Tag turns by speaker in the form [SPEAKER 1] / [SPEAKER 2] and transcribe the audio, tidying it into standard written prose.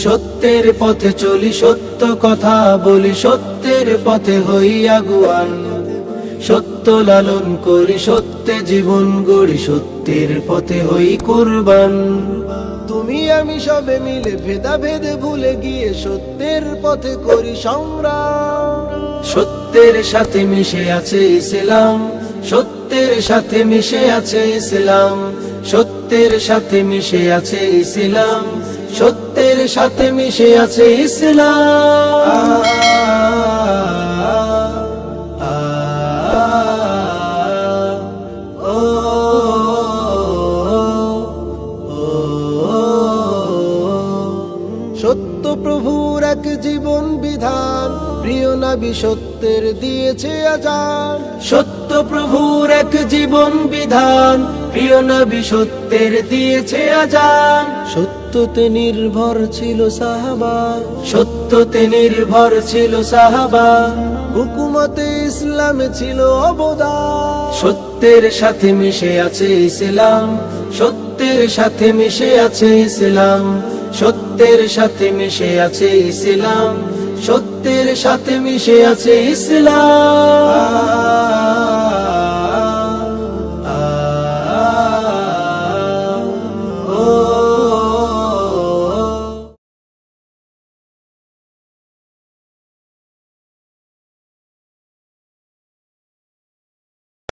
[SPEAKER 1] সত্যের পথে চলি, সত্য কথা বলি, সত্যের পথে হই আগুয়ান। সত্য লালন করি, সত্যে জীবন গড়ি, সত্যের পথে হই কুরবান। তুমি আমি সবে মিলে ভেদাভেদ ভুলে গিয়ে সত্যের পথে করি সংগ্রাম। সত্যের সাথে মিশে আছে ইসলাম, সত্যের সাথে মিশে আছে ইসলাম, সত্যের সাথে মিশে আছে ইসলাম, সত্যের সাথে মিশে আছে ইসলাম। সত্য প্রভুর এক জীবন বিধান, প্রিয় নবী সত্যের দিয়েছে আজান। সত্য প্রভুর এক জীবন বিধান, প্রিয় নবী সত্যের দিয়েছে আজান। সত্যতে নির্ভর ছিল সাহাবা, সত্যতে নির্ভর ছিল সাহাবা, হুকুমতে ইসলামে ছিল অবদান। সত্যের সাথে মিশে আছে ইসলাম, সত্যের সাথে মিশে আছে ইসলাম, সত্যের সাথে মিশে আছে ইসলাম, সত্যের সাথে মিশে আছে ইসলাম।